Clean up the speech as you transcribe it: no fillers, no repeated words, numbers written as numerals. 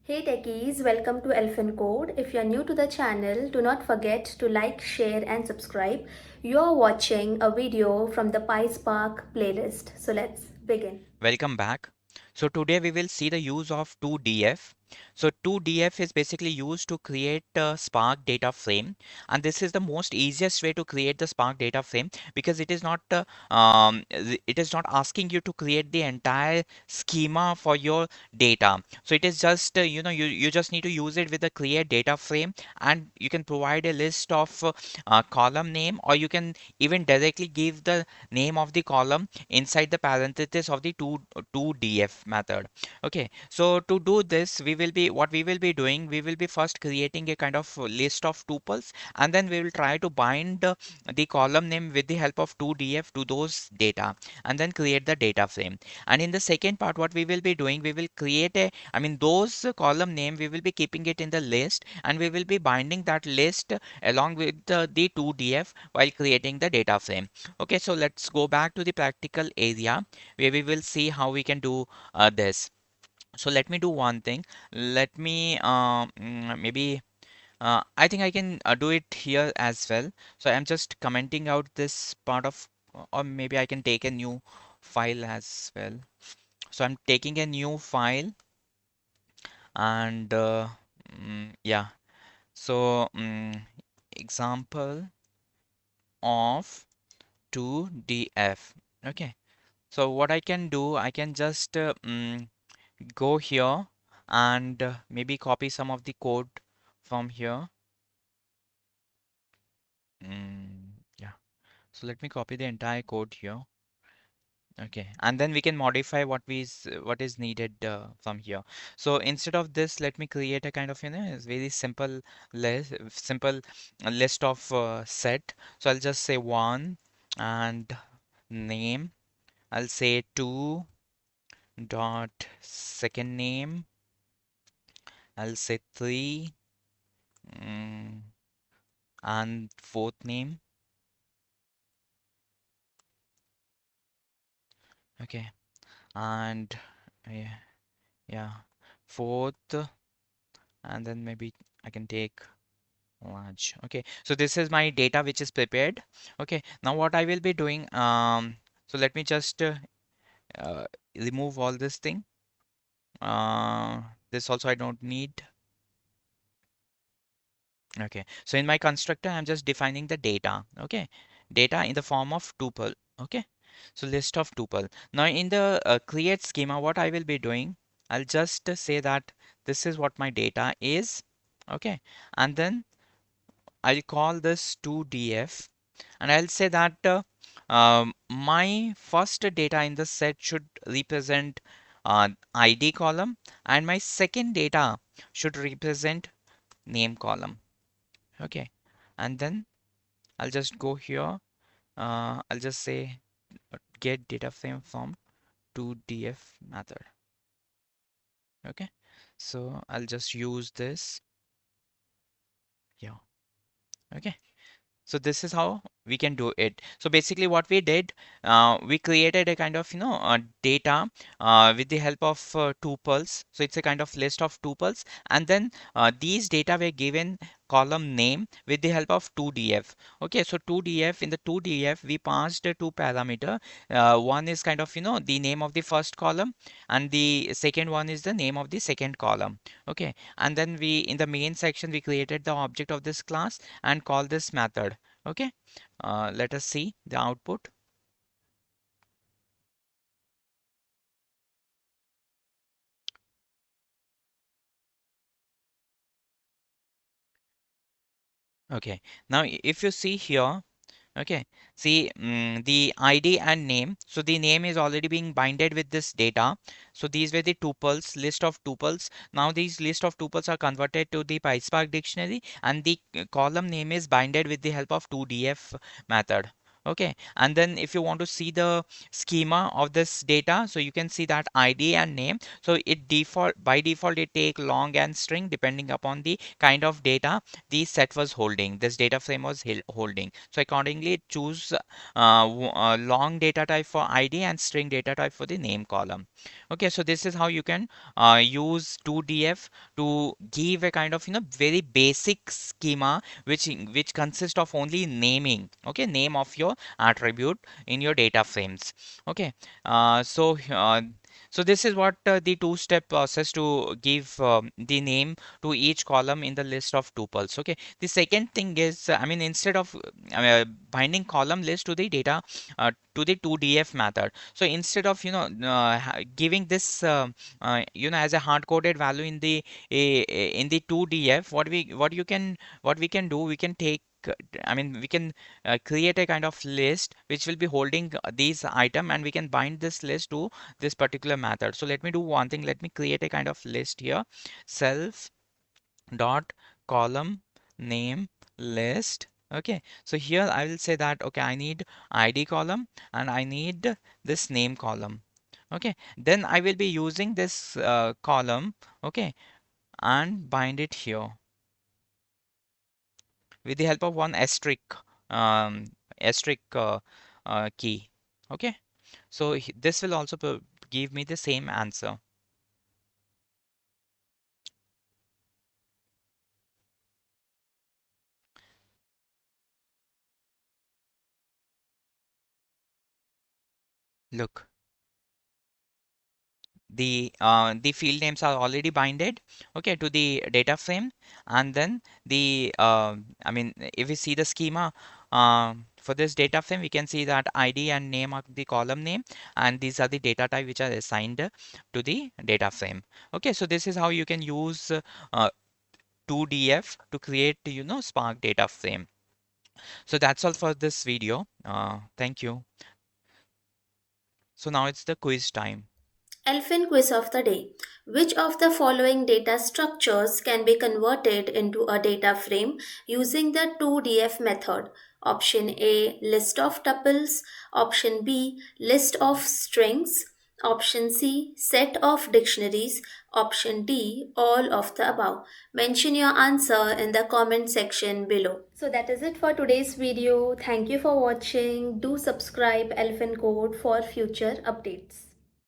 Hey techies, welcome to Elephant Code. If you're new to the channel, do not forget to like, share and subscribe. You're watching a video from the PySpark playlist. So let's begin. Welcome back. So today we will see the use of toDF. So toDF is basically used to create a Spark data frame, and this is the most easiest way to create the Spark data frame because it is not asking you to create the entire schema for your data. So it is just you just need to use it with the create data frame, and you can provide a list of column name, or you can even directly give the name of the column inside the parenthesis of the toDF method. Okay, so to do this, we will be doing, we will be first creating a kind of list of tuples, and then we will try to bind the column name with the help of toDF to those data, and then create the data frame. And in the second part, what we will be doing, we will create a, I mean, those column name, we will be keeping it in the list, and we will be binding that list along with the toDF while creating the data frame. Okay, so let's go back to the practical area where we will see how we can do this. So let me do one thing. Let me maybe I think I can do it here as well. So I'm just commenting out this part of, or maybe I can take a new file as well. So I'm taking a new file and yeah. So example of 2df. Okay. So what I can do, I can just go here and maybe copy some of the code from here. Yeah. So let me copy the entire code here. Okay, and then we can modify what is needed from here. So instead of this, let me create a kind of it's very simple list of set. So I'll just say one and name. I'll say two dot second name. I'll say three mm, and fourth name. Okay, and yeah, yeah, fourth, and then maybe I can take large. Okay, so this is my data which is prepared. Okay, now what I will be doing, so let me just uh, remove all this thing. This also I don't need. Okay, so in my constructor, I'm just defining the data. Okay, data in the form of tuple. Okay, so list of tuple. Now in the create schema, what I will be doing, I'll just say that this is what my data is. Okay, and then I'll call this toDF, and I'll say that my first data in the set should represent ID column, and my second data should represent name column. Okay, and then I'll just go here. I'll just say get data frame from toDF method. Okay, so I'll just use this. Yeah. Okay. So this is how we can do it. So basically what we did, we created a kind of, data with the help of tuples. So it's a kind of list of tuples. And then these data were given column name with the help of toDF. Okay, so toDF, in the toDF, we passed two parameter. One is kind of, the name of the first column, and the second one is the name of the second column. Okay, and then we, in the main section, we created the object of this class and call this method. Okay, let us see the output. Okay, now if you see here, okay, see the ID and name. So the name is already being binded with this data. So these were the tuples, list of tuples. Now these list of tuples are converted to the PySpark dictionary, and the column name is binded with the help of toDF method. Okay, and then if you want to see the schema of this data, so you can see that ID and name. So it by default it take long and string depending upon the kind of data the set was holding, this data frame was holding. So accordingly it choose long data type for ID and string data type for the name column. Okay, so this is how you can use toDF to give a kind of very basic schema which consists of only naming, okay, name of your attribute in your data frames. Okay, so this is what the two-step process to give the name to each column in the list of tuples. Okay, the second thing is, I mean, instead of binding column list to the data to the toDF method, so instead of giving this as a hard-coded value in the toDF, what we can do, we can take I mean, we can create a kind of list which will be holding these item, and we can bind this list to this particular method. So let me do one thing. Let me create a kind of list here. Self dot column name list. Okay, so here I will say that, okay, I need ID column and I need this name column. Okay, then I will be using this column, okay, and bind it here with the help of one um, asterisk key. Okay, so this will also give me the same answer. Look, the field names are already binded, okay, to the data frame. And then the I mean, if we see the schema for this data frame, we can see that ID and name are the column name, and these are the data type which are assigned to the data frame. Okay, so this is how you can use toDF to create Spark data frame. So that's all for this video. Thank you. So now it's the quiz time. Elephant quiz of the day. Which of the following data structures can be converted into a data frame using the toDF method? Option A, list of tuples. Option B, list of strings. Option C, set of dictionaries. Option D, all of the above. Mention your answer in the comment section below. So that is it for today's video. Thank you for watching. Do subscribe Elephant Code for future updates.